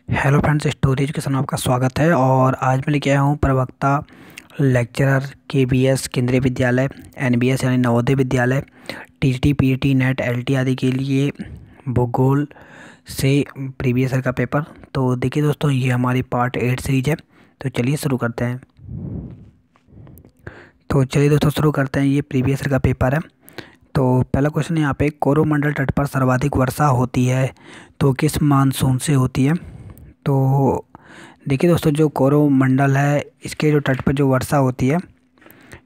Hello friends, story education में आपका स्वागत है। और आज मैं लेके आया हूँ प्रवक्ता लेक्चरर केबीएस केंद्रीय विद्यालय, एनबीएस यानी Navodaya Vidyalaya, TT PT net LT आदि के लिए भूगोल से प्रीवियस ईयर का पेपर। तो देखिए दोस्तों, ये हमारी पार्ट 8 सीरीज है। तो चलिए शुरू करते हैं। शुरू करते हैं। ये प्रीवियस ईयर का पेपर है। तो पहला क्वेश्चन यहाँ पे, कोरोमंडल तट पर सर्वाधिक वर्षा होती है तो किस मानसून से होती है। तो देखिए दोस्तों, जो कोरोमंडल है इसके जो तट पर जो वर्षा होती है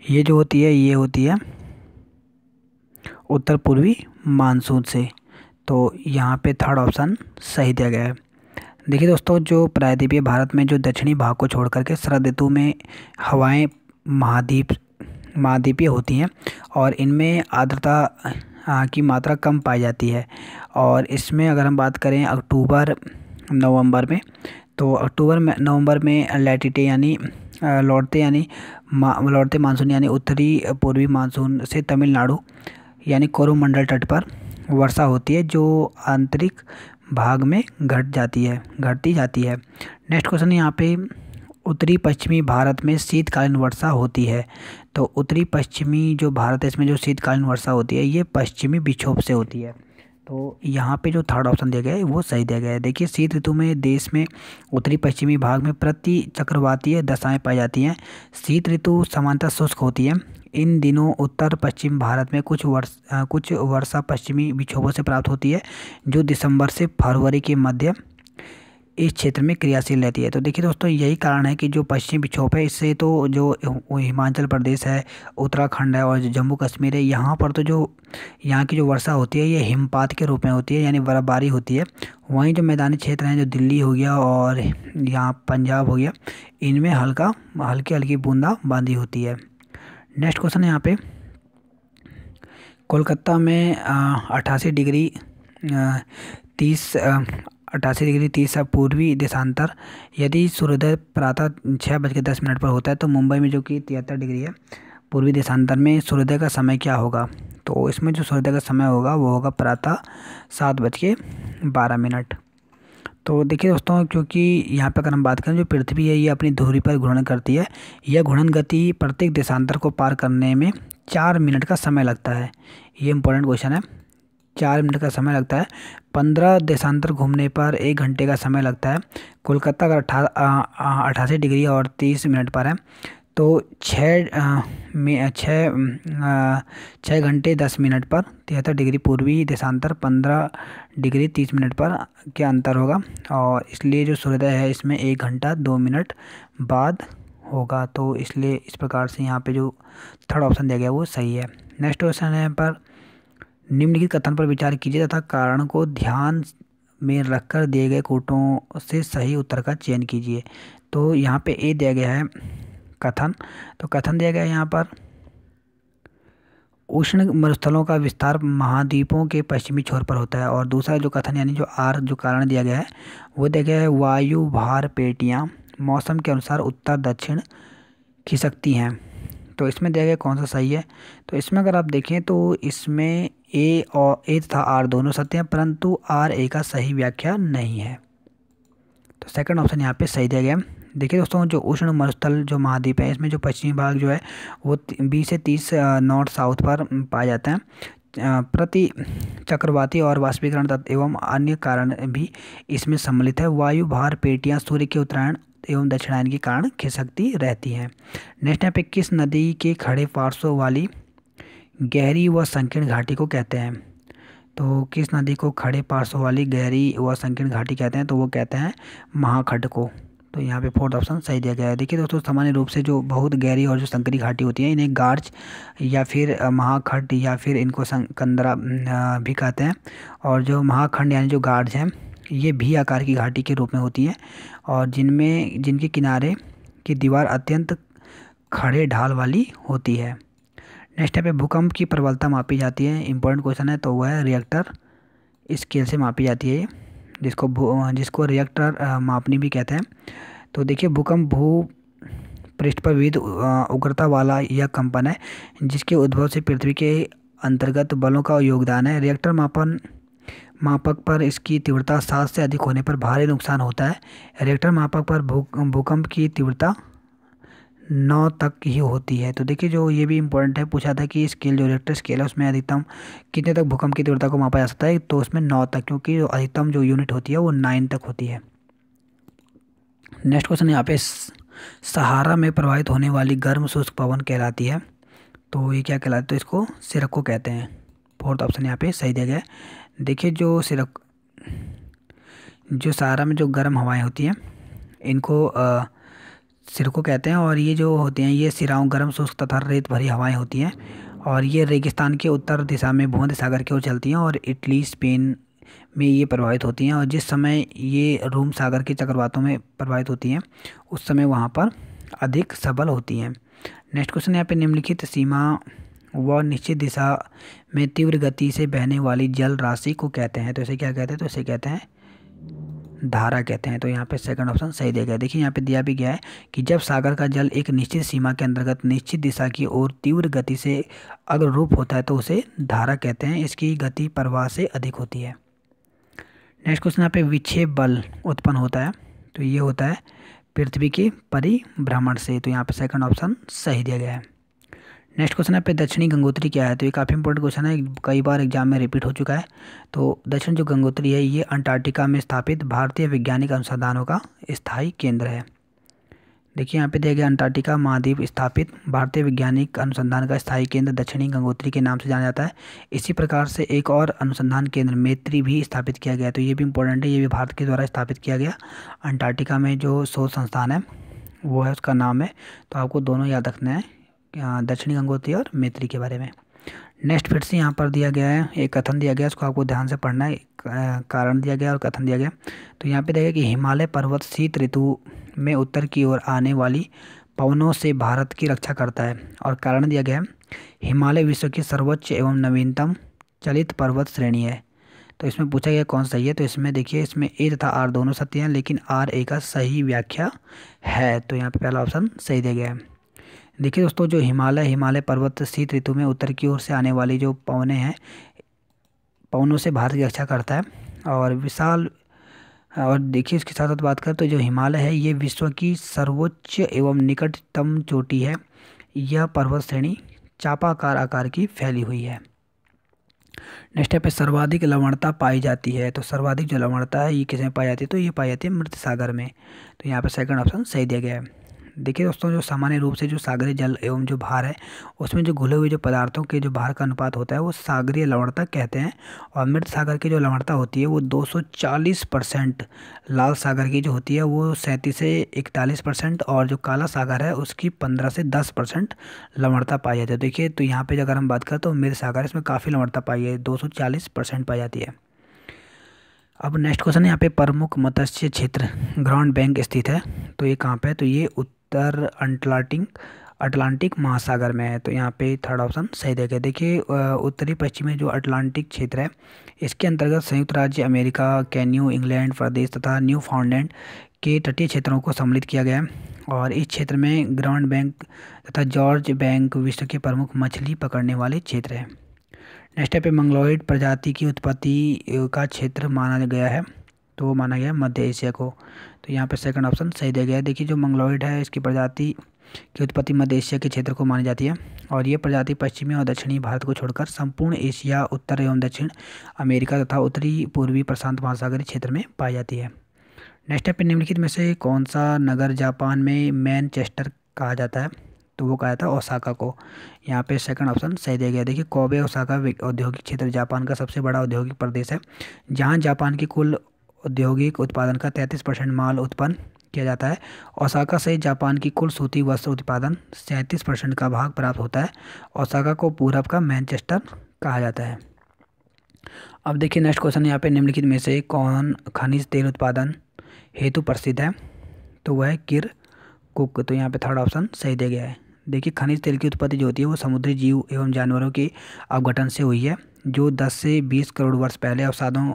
ये जो होती है ये होती है उत्तर पूर्वी मानसून से। तो यहाँ पे थर्ड ऑप्शन सही दिया गया है। देखिए दोस्तों, जो प्रायद्वीपीय भारत में जो दक्षिणी भाग को छोड़ करके शरद ऋतु में हवाएं महाद्वीपीय होती हैं और इनमें आर्द्रता की मात्रा कम पाई जाती है। और इसमें अगर हम बात करें अक्टूबर नवंबर में, तो नवंबर में लैटिटे यानी लौटते मानसून यानी उत्तरी पूर्वी मानसून से तमिलनाडु यानी कोरोमंडल तट पर वर्षा होती है, जो आंतरिक भाग में घटती जाती है। नेक्स्ट क्वेश्चन यहाँ पे, उत्तरी पश्चिमी भारत में शीतकालीन वर्षा होती है। तो उत्तरी पश्चिमी जो भारत है इसमें जो शीतकालीन वर्षा होती है ये पश्चिमी विक्षोभ से होती है। तो यहाँ पे जो थर्ड ऑप्शन दिया गया है वो सही दिया गया है। देखिए, शीत ऋतु में देश में उत्तरी पश्चिमी भाग में प्रति चक्रवातीय दशाएं पाई जाती हैं। शीत ऋतु सामान्यतः शुष्क होती है। इन दिनों उत्तर पश्चिम भारत में कुछ वर्षा पश्चिमी विक्षोभों से प्राप्त होती है, जो दिसंबर से फरवरी के मध्य इस क्षेत्र में क्रियाशील रहती है। तो देखिए दोस्तों, यही कारण है कि जो पश्चिमी विक्षोभ है इससे तो जो हिमाचल प्रदेश है, उत्तराखंड है और जो जम्मू कश्मीर है, यहाँ पर तो जो यहाँ की जो वर्षा होती है ये हिमपात के रूप में होती है, यानी बर्फबारी होती है। वहीं जो मैदानी क्षेत्र हैं, जो दिल्ली हो गया और यहाँ पंजाब हो गया, इनमें हल्की हल्की बूंदाबांदी होती है। नेक्स्ट क्वेश्चन है यहाँ पे, कोलकाता में 88 डिग्री 30 पूर्वी देशांतर यदि सूर्योदय प्रातः 6:10 पर होता है, तो मुंबई में जो कि 73 डिग्री है पूर्वी देशांतर में सूर्योदय का समय क्या होगा। तो इसमें जो सूर्योदय का समय होगा वो होगा प्रातः 7:12। तो देखिए दोस्तों, क्योंकि यहाँ पर अगर हम बात करें, जो पृथ्वी है ये अपनी धुरी पर घूर्णन करती है। यह घूर्णन गति प्रत्येक देशांतर को पार करने में 4 मिनट का समय लगता है। ये इंपॉर्टेंट क्वेश्चन है। 4 मिनट का समय लगता है। 15 देशांतर घूमने पर 1 घंटे का समय लगता है। कोलकाता अगर 88 डिग्री और 30 मिनट पर है, तो 6 घंटे 10 मिनट पर 73 डिग्री पूर्वी देशांतर 15 डिग्री 30 मिनट पर के अंतर होगा। और इसलिए जो सूर्योदय है इसमें 1 घंटा 2 मिनट बाद होगा। तो इसलिए इस प्रकार से यहाँ पे जो थर्ड ऑप्शन दिया गया वो सही है। नेक्स्ट क्वेश्चन है पर, निम्नलिखित कथन पर विचार कीजिए तथा कारण को ध्यान में रखकर दिए गए कोटों से सही उत्तर का चयन कीजिए। तो यहाँ पे ए दिया गया है कथन। तो कथन दिया गया है यहाँ पर, उष्ण मरुस्थलों का विस्तार महाद्वीपों के पश्चिमी छोर पर होता है। और दूसरा जो कथन यानी जो आर जो कारण दिया गया है वो दिया गया है, वायु भार पेटियाँ मौसम के अनुसार उत्तर दक्षिण खिसकती हैं। तो इसमें दिया गया कौन सा सही है। तो इसमें अगर आप देखें तो इसमें ए तथा आर दोनों सत्य हैं, परंतु आर ए का सही व्याख्या नहीं है। तो सेकंड ऑप्शन यहाँ पे सही दिया गया। देखिए दोस्तों, जो उष्ण मरुस्थल जो महाद्वीप है इसमें जो पश्चिमी भाग जो है वो 20 से 30 नॉर्थ साउथ पर पाए जाते हैं। प्रति चक्रवाती और वाष्पीकरण तत्व एवं अन्य कारण भी इसमें सम्मिलित है। वायु भार पेटियाँ सूर्य के उत्तरायण एवं दक्षिणायन के कारण खिसकती रहती हैं। नेक्स्ट यहाँ पे, किस नदी के खड़े पार्श्व वाली गहरी व संकीर्ण घाटी को कहते हैं। तो किस नदी को खड़े पार्श्व वाली गहरी व संकीर्ण घाटी कहते हैं, तो वो कहते हैं महाखड्ड को। तो यहाँ पे फोर्थ ऑप्शन सही दिया गया है। देखिए दोस्तों, सामान्य रूप से जो बहुत गहरी और जो संकरी घाटी होती है इन्हें गार्ज या फिर महाखड्ड या फिर इनको कंदरा भी कहते हैं। और जो महाखंड यानी जो गार्ज हैं ये भी आकार की घाटी के रूप में होती है और जिनके किनारे की दीवार अत्यंत खड़े ढाल वाली होती है। नेक्स्ट यहाँ पे, भूकंप की प्रबलता मापी जाती है। इंपॉर्टेंट क्वेश्चन है। तो वह है रिएक्टर स्केल से मापी जाती है, जिसको रिएक्टर मापनी भी कहते हैं। तो देखिए, भूकंप भू पृष्ठ पर विविध उग्रता वाला यह कंपन है जिसके उद्भव से पृथ्वी के अंतर्गत बलों का योगदान है। रिएक्टर मापन मापक पर इसकी तीव्रता 7 से अधिक होने पर भारी नुकसान होता है। रिक्टर मापक पर भूकंप की तीव्रता 9 तक ही होती है। तो देखिए जो ये भी इम्पोर्टेंट है, पूछा था कि स्केल जो रिक्टर स्केल है उसमें अधिकतम कितने तक भूकंप की तीव्रता को मापा जा सकता है, तो उसमें 9 तक, क्योंकि जो अधिकतम जो यूनिट होती है वो 9 तक होती है। नेक्स्ट क्वेश्चन यहाँ पे सहारा में प्रवाहित होने वाली गर्म शुष्क पवन कहलाती है। तो ये क्या कहलाती है, तो इसको सिरको कहते हैं। फोर्थ ऑप्शन यहाँ पे सही दिया गया है। देखिए जो सहारा में जो गर्म हवाएं होती हैं इनको सिरको कहते हैं, और ये जो होती हैं ये सिराओं गर्म शुष्क तथा रेत भरी हवाएं होती हैं, और ये रेगिस्तान के उत्तर दिशा में भूमध्य सागर की ओर चलती हैं और इटली स्पेन में ये प्रभावित होती हैं। और जिस समय ये रोम सागर के चक्रवातों में प्रभावित होती हैं उस समय वहाँ पर अधिक सबल होती हैं। नेक्स्ट क्वेश्चन यहाँ पे निम्नलिखित सीमा व निश्चित दिशा में तीव्र गति से बहने वाली जल राशि को कहते हैं। तो इसे क्या कहते हैं, तो इसे कहते हैं धारा कहते हैं। तो यहाँ पे सेकंड ऑप्शन सही दिया गया है। देखिए यहाँ पे दिया भी गया है कि जब सागर का जल एक निश्चित सीमा के अंतर्गत निश्चित दिशा की ओर तीव्र गति से अग्ररूप होता है तो उसे धारा कहते हैं। इसकी गति प्रवाह से अधिक होती है। नेक्स्ट क्वेश्चन यहाँ पे विक्षेप बल उत्पन्न होता है, तो ये होता है पृथ्वी के परिभ्रमण से। तो यहाँ पे सेकंड ऑप्शन सही दिया गया है। नेक्स्ट क्वेश्चन है पे दक्षिणी गंगोत्री क्या है। तो ये काफ़ी इंपॉर्टेंट क्वेश्चन है, कई बार एग्जाम में रिपीट हो चुका है। तो दक्षिण जो गंगोत्री है ये अंटार्कटिका में स्थापित भारतीय वैज्ञानिक अनुसंधानों का स्थायी केंद्र है। देखिए यहाँ पे दिया गया अंटार्कटिका महाद्वीप स्थापित भारतीय वैज्ञानिक अनुसंधान का स्थायी केंद्र दक्षिणी गंगोत्री के नाम से जाना जाता है। इसी प्रकार से एक और अनुसंधान केंद्र मैत्री भी स्थापित किया गया। तो ये भी इंपॉर्टेंट है, ये भी भारत के द्वारा स्थापित किया गया। अंटार्कटिका में जो शोध संस्थान है वो है, उसका नाम है। तो आपको दोनों याद रखना है, दक्षिणी गंगोत्री और मैत्री के बारे में। नेक्स्ट फिर से यहाँ पर दिया गया है, एक कथन दिया गया, उसको आपको ध्यान से पढ़ना है। कारण दिया गया और कथन दिया गया। तो यहाँ पे देखिए कि हिमालय पर्वत शीत ऋतु में उत्तर की ओर आने वाली पवनों से भारत की रक्षा करता है। और कारण दिया गया है हिमालय विश्व की सर्वोच्च एवं नवीनतम चलित पर्वत श्रेणी है। तो इसमें पूछा गया कौन सही है, तो इसमें देखिए इसमें ए तथा आर दोनों सत्य हैं, लेकिन आर ए का सही व्याख्या है। तो यहाँ पे पहला ऑप्शन सही दिया गया है। देखिए दोस्तों जो हिमालय पर्वत शीत ऋतु में उत्तर की ओर से आने वाली जो पवनें हैं, पवनों से भारत की रक्षा करता है और विशाल। और देखिए इसके साथ साथ बात करें तो जो हिमालय है ये विश्व की सर्वोच्च एवं निकटतम चोटी है। यह पर्वत श्रेणी चापाकार आकार की फैली हुई है। नेक्स्ट पे सर्वाधिक लवणता पाई जाती है। तो सर्वाधिक जो लवणता है ये किसमें पाई जाती है, तो ये पाई जाती है मृत सागर में। तो यहाँ पे सेकंड ऑप्शन सही दिया गया है। देखिए दोस्तों जो सामान्य रूप से जो सागरीय जल एवं जो भार है उसमें जो घुले हुए जो पदार्थों के जो भार का अनुपात होता है वो सागरीय लवणता कहते हैं। और मृत सागर की जो लवणता होती है वो 240%, लाल सागर की जो होती है वो 37 से 41%, और जो काला सागर है उसकी 15 से 10% लवणता पाई जाती है। देखिए तो यहाँ पे अगर हम बात करें तो मृत सागर इसमें काफ़ी लवणता पाई है, 240% पाई जाती है। अब नेक्स्ट क्वेश्चन है यहाँ पे प्रमुख मत्स्य क्षेत्र ग्राउंड बैंक स्थित है। तो ये कहाँ पे है, तो ये उत्तर अटलांटिक महासागर में है। तो यहाँ पे थर्ड ऑप्शन सही दिया गया। देखिए उत्तरी पश्चिमी जो अटलांटिक क्षेत्र है इसके अंतर्गत संयुक्त राज्य अमेरिका, कैन्यू, इंग्लैंड प्रदेश तथा न्यू फाउंडलैंड के तटीय क्षेत्रों को सम्मिलित किया गया है। और इस क्षेत्र में ग्राउंड बैंक तथा जॉर्ज बैंक विश्व के प्रमुख मछली पकड़ने वाले क्षेत्र हैं। नेक्स्ट पे मंगलोइड प्रजाति की उत्पत्ति का क्षेत्र माना गया है, तो वो माना गया है मध्य एशिया को। तो यहाँ पे सेकंड ऑप्शन सही दिया गया है। देखिए जो मंगलोइड है इसकी प्रजाति की उत्पत्ति मध्य एशिया के क्षेत्र को मानी जाती है, और ये प्रजाति पश्चिमी और दक्षिणी भारत को छोड़कर संपूर्ण एशिया, उत्तर एवं दक्षिण अमेरिका तथा उत्तरी पूर्वी प्रशांत महासागरीय क्षेत्र में पाई जाती है। नेक्स्ट पे निम्नलिखित में से कौन सा नगर जापान में मैनचेस्टर कहा जाता है, तो वो कहा था ओसाका को। यहाँ पे सेकंड ऑप्शन सही दिया गया। देखिए कोबे ओसाका औद्योगिक क्षेत्र जापान का सबसे बड़ा औद्योगिक प्रदेश है, जहाँ जापान की कुल औद्योगिक उत्पादन का 33% माल उत्पन्न किया जाता है। ओसाका से जापान की कुल सूती वस्त्र उत्पादन 37% का भाग प्राप्त होता है। ओसाका को पूरब का मैनचेस्टर कहा जाता है। अब देखिए नेक्स्ट क्वेश्चन यहाँ पे निम्नलिखित में से कौन खनिज तेल उत्पादन हेतु प्रसिद्ध है, तो वह है किरकुक। तो यहाँ पे थर्ड ऑप्शन सही दिया गया है। देखिए खनिज तेल की उत्पत्ति जो होती है वो समुद्री जीव एवं जानवरों के अवघटन से हुई है, जो 10 से 20 करोड़ वर्ष पहले अवसादों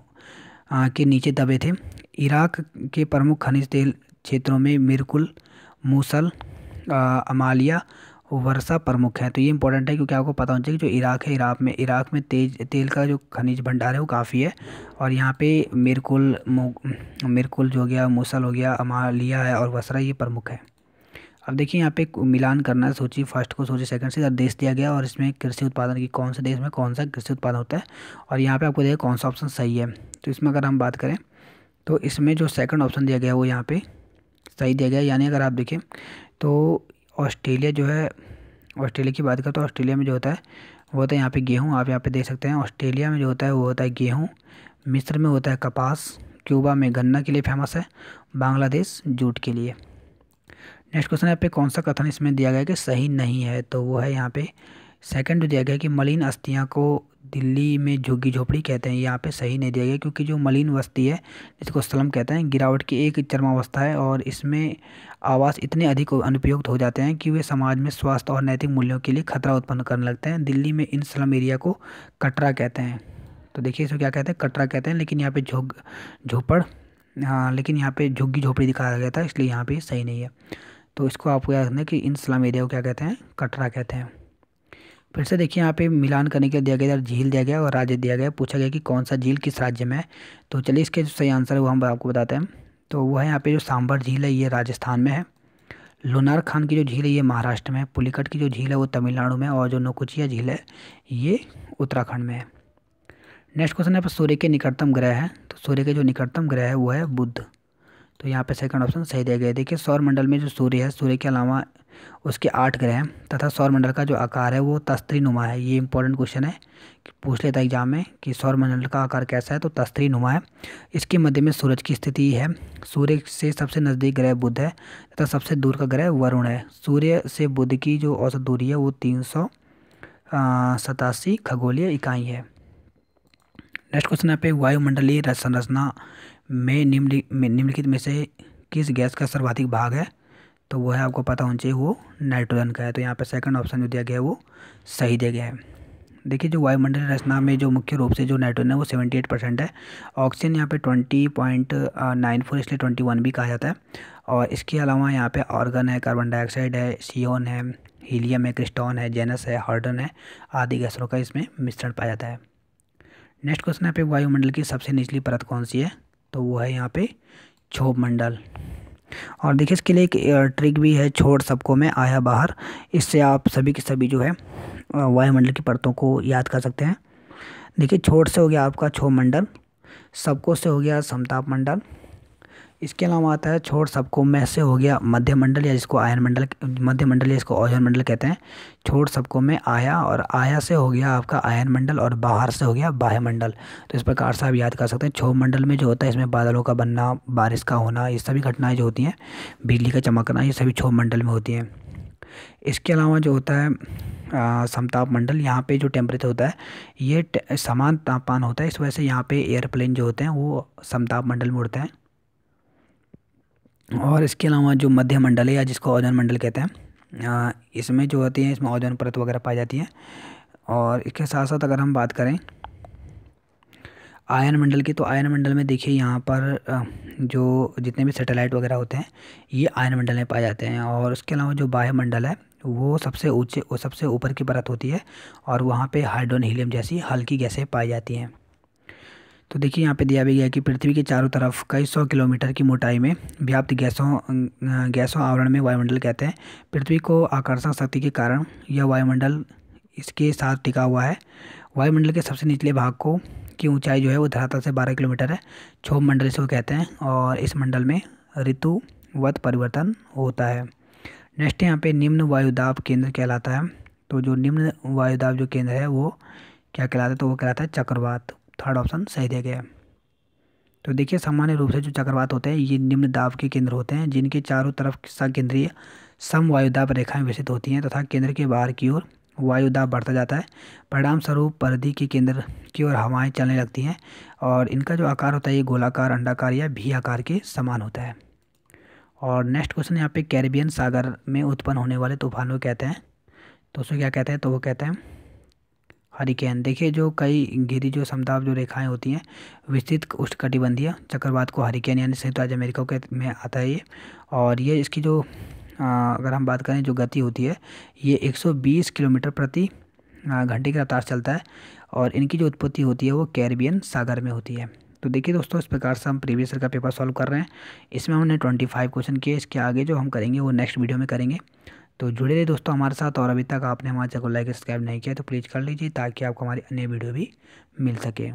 के नीचे दबे थे। इराक के प्रमुख खनिज तेल क्षेत्रों में मिरकुल, मूसल, अमालिया वर्षा प्रमुख है। तो ये इंपॉर्टेंट है क्योंकि आपको पता होना चाहिए कि जो इराक है, इराक में तेज तेल का जो खनिज भंडार है वो काफ़ी है। और यहाँ पे मिरकुल जो हो गया, मूसल हो गया, अमालिया है और बसरा, ये प्रमुख है। अब देखिए यहाँ पे मिलान करना है, सोचिए फर्स्ट को, सोचिए सेकंड से। देश दिया गया और इसमें कृषि उत्पादन की कौन से देश में कौन सा कृषि उत्पादन होता है, और यहाँ पे आपको देखिए कौन सा ऑप्शन सही है। तो इसमें अगर हम बात करें तो इसमें जो सेकंड ऑप्शन दिया गया है वो यहाँ पे सही दिया गया है। यानी अगर आप देखें तो ऑस्ट्रेलिया जो है, ऑस्ट्रेलिया की बात करें तो ऑस्ट्रेलिया में जो होता है वो होता है यहाँ पे गेहूँ। आप यहाँ पे देख सकते हैं ऑस्ट्रेलिया में जो होता है वो होता है गेहूँ। मिस्र में होता है कपास। क्यूबा में गन्ना के लिए फेमस है। बांग्लादेश जूट के लिए। नेक्स्ट क्वेश्चन है यहाँ पे कौन सा कथन इसमें दिया गया है कि सही नहीं है, तो वो है यहाँ पे सेकंड जो दिया गया है कि मलिन अस्थियाँ को दिल्ली में झुग्गी झोपड़ी कहते हैं। यहाँ पे सही नहीं दिया गया क्योंकि जो मलिन बस्ती है जिसको स्लम कहते हैं, गिरावट की एक चरमावस्था है और इसमें आवास इतने अधिक अनुपयुक्त हो जाते हैं कि वे समाज में स्वास्थ्य और नैतिक मूल्यों के लिए खतरा उत्पन्न करने लगते हैं। दिल्ली में इन स्लम एरिया को कटरा कहते हैं। तो देखिए इसको क्या कहते हैं, कटरा कहते हैं, लेकिन यहाँ पे झोपड़, हाँ लेकिन यहाँ पे झुग्गी झोपड़ी दिखाया गया था, इसलिए यहाँ पे सही नहीं है। तो इसको आपको याद रखना है कि इन स्लम एरिया को क्या कहते हैं, कटरा कहते हैं। फिर से देखिए यहाँ पे मिलान करने के लिए दिया गया, झील दिया गया और राज्य दिया गया। पूछा गया कि कौन सा झील किस राज्य में है। तो चलिए इसके जो सही आंसर है वो हम आपको बताते हैं। तो वो है यहाँ पे जो सांबर झील है ये राजस्थान में है। लोनार खान की जो झील है ये महाराष्ट्र में है। पुलिकट की जो झील है वो तमिलनाडु में है। और जो नौकुचिया झील है ये उत्तराखंड में है। नेक्स्ट क्वेश्चन है पर सूर्य के निकटतम ग्रह है। तो सूर्य के जो निकटतम ग्रह है वो है बुध। तो यहाँ पे सेकंड ऑप्शन सही दिया गया है। देखिए सौर मंडल में जो सूर्य है, सूर्य के अलावा उसके 8 ग्रह हैं तथा सौर मंडल का जो आकार है वो तस्त्री नुमा है। ये इंपॉर्टेंट क्वेश्चन है कि पूछ लेता है एग्जाम में कि सौर मंडल का आकार कैसा है, तो तस्त्री नुमा है। इसके मध्य में सूरज की स्थिति है। सूर्य से सबसे नज़दीक ग्रह बुध है तथा सबसे दूर का ग्रह वरुण है। सूर्य से बुध की जो औसत दूरी है वो 387 खगोलीय इकाई है। नेक्स्ट क्वेश्चन यहाँ पे वायुमंडलीय संरचना में निम्नलिखित में से किस गैस का सर्वाधिक भाग है। तो वो है आपको पता होना चाहिए वो नाइट्रोजन का है। तो यहाँ पे सेकंड ऑप्शन जो दिया गया है वो सही दिया गया है। देखिए जो वायुमंडलीय रचना में जो मुख्य रूप से जो नाइट्रोजन है वो 78% है। ऑक्सीजन यहाँ पे 20.94, इसलिए 21 भी कहा जाता है। और इसके अलावा यहाँ पे ऑर्गन है, कार्बन डाइऑक्साइड है, सियोन है, हीलियम है, क्रिस्टॉन है, जेनस है, हार्डन है, आदि गैसों का इसमें मिश्रण पाया जाता है। नेक्स्ट क्वेश्चन है पे वायुमंडल की सबसे निचली परत कौन सी है। तो वो है यहाँ पे क्षोभ मंडल। और देखिए इसके लिए एक ट्रिक भी है, छोड़ सबको में आया बाहर। इससे आप सभी के सभी जो है वायुमंडल की परतों को याद कर सकते हैं। देखिए छोड़ से हो गया आपका क्षोभ मंडल, सबको से हो गया समताप मंडल। इसके अलावा आता है छोड़ सबको में से हो गया मध्य मंडल, या जिसको आयन मंडल, मध्य मंडल या इसको ओजोन मंडल कहते हैं। छोड़ सबको में आया, और आया से हो गया आपका आयन मंडल, और बाहर से हो गया बाह्य मंडल। तो इस प्रकार से आप याद कर सकते हैं। क्षोभ मंडल में जो होता है इसमें बादलों का बनना, बारिश का होना, ये सभी घटनाएं जो होती हैं, बिजली का चमकना, ये सभी क्षोभ मंडल में होती हैं। इसके अलावा जो होता है समताप मंडल, यहाँ पे जो टेम्परेचर होता है ये समान तापमान होता है। इस वजह से यहाँ पे एयरप्लेन जो होते हैं वो समताप मंडल में उड़ते हैं। और इसके अलावा जो मध्य मंडल है, या जिसको ओजोन मंडल कहते हैं, इसमें जो होती है इसमें ओजोन परत वगैरह पाई जाती है। और इसके साथ साथ अगर हम बात करें आयन मंडल की, तो आयन मंडल में देखिए यहाँ पर जो जितने भी सैटेलाइट वगैरह होते हैं ये आयन मंडल में पाए जाते हैं। और उसके अलावा जो बाह्य मंडल है वो सबसे ऊपर की परत होती है, और वहाँ पे हाइड्रोजन, हीलियम जैसी हल्की गैसें पाई जाती हैं। तो देखिए यहाँ पे दिया भी गया कि पृथ्वी के चारों तरफ कई 100 किलोमीटर की मोटाई में व्याप्त गैसों आवरण में वायुमंडल कहते हैं। पृथ्वी को आकर्षण शक्ति के कारण यह वायुमंडल इसके साथ टिका हुआ है। वायुमंडल के सबसे निचले भाग को की ऊंचाई जो है वो धरातल से 12 किलोमीटर है। क्षोभ मंडल इसको कहते हैं, और इस मंडल में ऋतुवत परिवर्तन होता है। नेक्स्ट यहाँ पे निम्न वायुदाब केंद्र कहलाता है। तो जो निम्न वायुदाब जो केंद्र है वो क्या कहलाता है, तो वो कहलाता है चक्रवात। थर्ड ऑप्शन सही दिया गया है। तो देखिए सामान्य रूप से जो चक्रवात होते हैं ये निम्न दाब के केंद्र होते हैं, जिनके चारों तरफ सकेंद्रीय सम वायुदाब रेखाएं विकसित होती हैं तथा केंद्र के बाहर की ओर वायुदाब बढ़ता जाता है। परिणाम स्वरूप परिधि के केंद्र की ओर हवाएं चलने लगती हैं, और इनका जो आकार होता है ये गोलाकार, अंडाकार या भी आकार के समान होता है। और नेक्स्ट क्वेश्चन यहाँ पे कैरिबियन सागर में उत्पन्न होने वाले तूफानों को कहते हैं। तो उसको क्या कहते हैं, तो वो कहते हैं हरिकेन। देखिए जो कई घिरी जो समताप जो रेखाएं होती हैं विस्तृत उष्णकटिबंधीय चक्रवात को हरिकेन यानी संयुक्त राज्य अमेरिका के में आता है ये। और ये इसकी जो अगर हम बात करें जो गति होती है ये 120 किलोमीटर प्रति घंटे की रफ्तार चलता है और इनकी जो उत्पत्ति होती है वो कैरिबियन सागर में होती है। तो देखिए दोस्तों, इस प्रकार से हम प्रीवियस ईयर का पेपर सॉल्व कर रहे हैं। इसमें हमने 25 क्वेश्चन किए। इसके आगे जो हम करेंगे वो नेक्स्ट वीडियो में करेंगे। तो जुड़े रहिए दोस्तों हमारे साथ, और अभी तक आपने हमारे चैनल को लाइक सब्सक्राइब नहीं किया तो प्लीज़ कर लीजिए ताकि आपको हमारी अन्य वीडियो भी मिल सके।